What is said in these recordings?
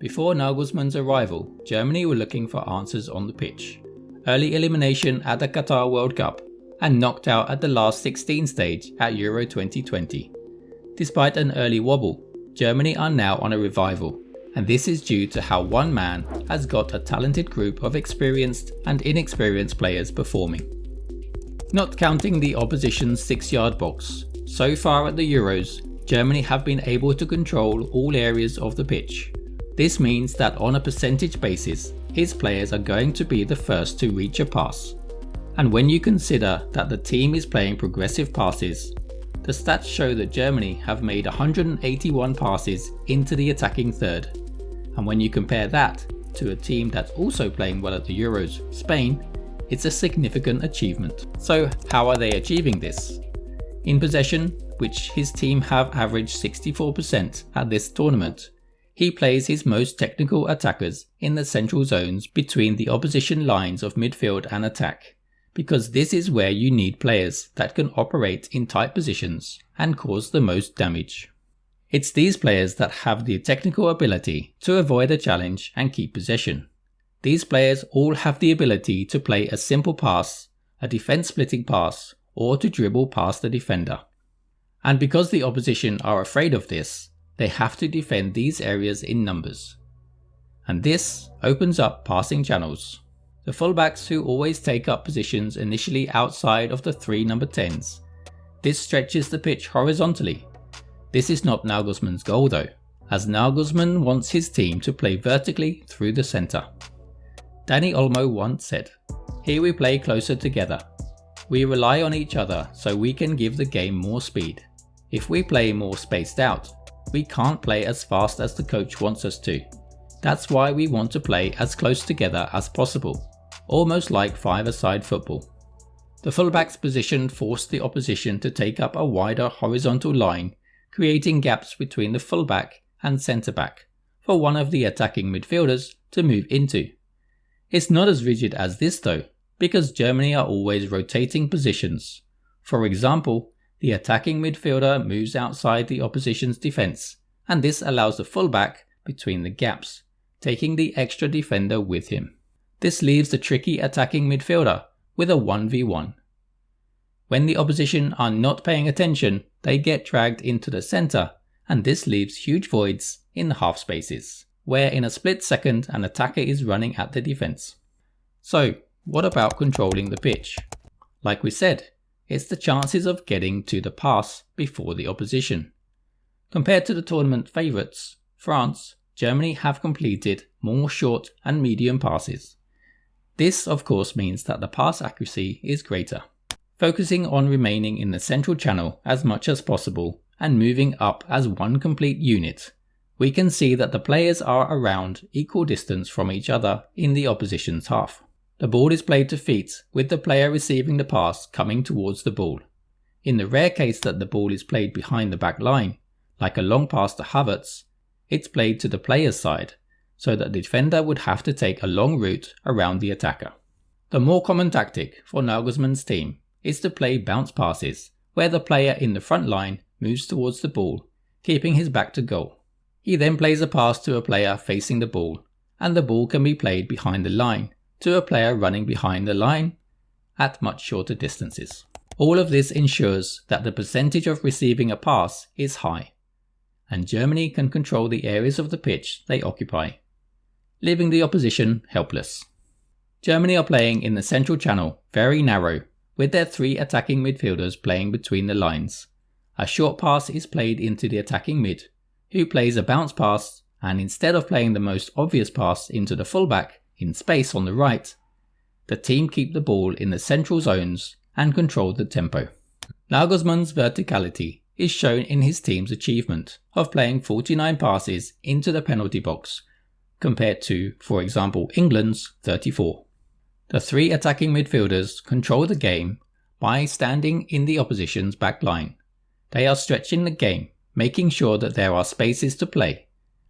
Before Nagelsmann's arrival, Germany were looking for answers on the pitch. Early elimination at the Qatar World Cup and knocked out at the last 16 stage at Euro 2020. Despite an early wobble, Germany are now on a revival, and this is due to how one man has got a talented group of experienced and inexperienced players performing. Not counting the opposition's 6-yard box, so far at the Euros, Germany have been able to control all areas of the pitch. This means that on a percentage basis, his players are going to be the first to reach a pass. And when you consider that the team is playing progressive passes, the stats show that Germany have made 181 passes into the attacking third. And when you compare that to a team that's also playing well at the Euros, Spain, it's a significant achievement. So how are they achieving this? In possession, which his team have averaged 64% at this tournament, he plays his most technical attackers in the central zones between the opposition lines of midfield and attack, because this is where you need players that can operate in tight positions and cause the most damage. It's these players that have the technical ability to avoid a challenge and keep possession. These players all have the ability to play a simple pass, a defense-splitting pass, or to dribble past the defender. And because the opposition are afraid of this, they have to defend these areas in numbers. And this opens up passing channels. The fullbacks who always take up positions initially outside of the 3 number 10s. This stretches the pitch horizontally. This is not Nagelsmann's goal though, as Nagelsmann wants his team to play vertically through the centre. Dani Olmo once said, "Here we play closer together. We rely on each other so we can give the game more speed. If we play more spaced out, we can't play as fast as the coach wants us to. That's why we want to play as close together as possible, almost like five-a-side football." The fullback's position forced the opposition to take up a wider horizontal line, creating gaps between the fullback and centre-back for one of the attacking midfielders to move into. It's not as rigid as this though, because Germany are always rotating positions. For example, the attacking midfielder moves outside the opposition's defence, and this allows the fullback between the gaps, taking the extra defender with him. This leaves the tricky attacking midfielder with a 1v1. When the opposition are not paying attention, they get dragged into the centre, and this leaves huge voids in the half spaces, where in a split second an attacker is running at the defence. So, what about controlling the pitch? Like we said, it's the chances of getting to the pass before the opposition. Compared to the tournament favourites, France, Germany have completed more short and medium passes. This of course means that the pass accuracy is greater. Focusing on remaining in the central channel as much as possible and moving up as one complete unit, we can see that the players are around equal distance from each other in the opposition's half. The ball is played to feet with the player receiving the pass coming towards the ball. In the rare case that the ball is played behind the back line, like a long pass to Havertz, it's played to the player's side, so that the defender would have to take a long route around the attacker. The more common tactic for Nagelsmann's team is to play bounce passes, where the player in the front line moves towards the ball, keeping his back to goal. He then plays a pass to a player facing the ball, and the ball can be played behind the line to a player running behind the line at much shorter distances. All of this ensures that the percentage of receiving a pass is high, and Germany can control the areas of the pitch they occupy, leaving the opposition helpless. Germany are playing in the central channel very narrow, with their 3 attacking midfielders playing between the lines. A short pass is played into the attacking mid, who plays a bounce pass, and instead of playing the most obvious pass into the fullback in space on the right, the team keep the ball in the central zones and control the tempo. Nagelsmann's verticality is shown in his team's achievement of playing 49 passes into the penalty box, compared to, for example, England's 34. The 3 attacking midfielders control the game by standing in the opposition's back line. They are stretching the game, making sure that there are spaces to play,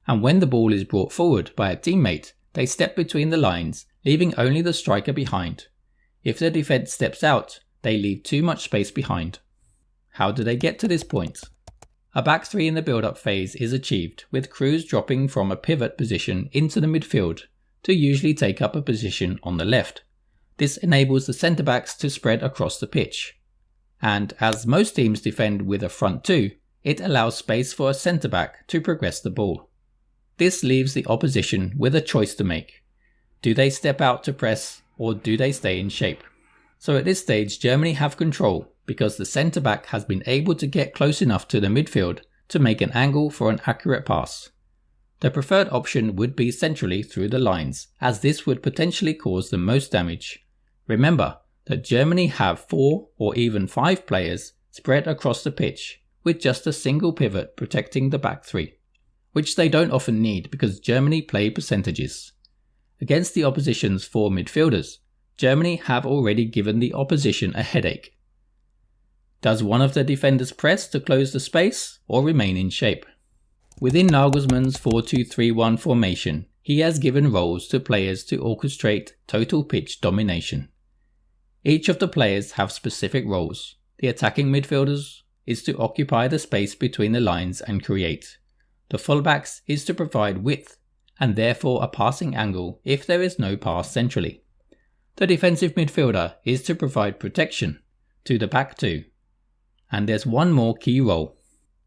and when the ball is brought forward by a teammate, they step between the lines, leaving only the striker behind. If the defence steps out, they leave too much space behind. How do they get to this point? A back three in the build-up phase is achieved with Kroos dropping from a pivot position into the midfield to usually take up a position on the left. This enables the centre-backs to spread across the pitch. And as most teams defend with a front two, it allows space for a centre-back to progress the ball. This leaves the opposition with a choice to make. Do they step out to press, or do they stay in shape? So at this stage, Germany have control because the centre-back has been able to get close enough to the midfield to make an angle for an accurate pass. The preferred option would be centrally through the lines, as this would potentially cause the most damage. Remember that Germany have 4 or even 5 players spread across the pitch with just a single pivot protecting the back three, which they don't often need because Germany play percentages. Against the opposition's 4 midfielders, Germany have already given the opposition a headache. Does one of the defenders press to close the space or remain in shape? Within Nagelsmann's 4-2-3-1 formation, he has given roles to players to orchestrate total pitch domination. Each of the players have specific roles. The attacking midfielders is to occupy the space between the lines and create. The fullbacks is to provide width and therefore a passing angle if there is no pass centrally. The defensive midfielder is to provide protection to the back two. And there's one more key role.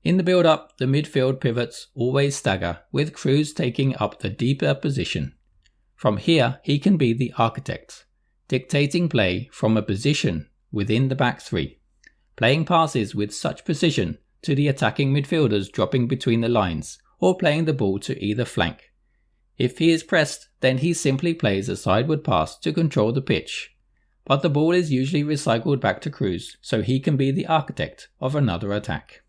In the build-up, the midfield pivots always stagger, with Kroos taking up the deeper position. From here, he can be the architect, dictating play from a position within the back three, playing passes with such precision to the attacking midfielders dropping between the lines, or playing the ball to either flank. If he is pressed, then he simply plays a sideward pass to control the pitch, but the ball is usually recycled back to Kroos, so he can be the architect of another attack.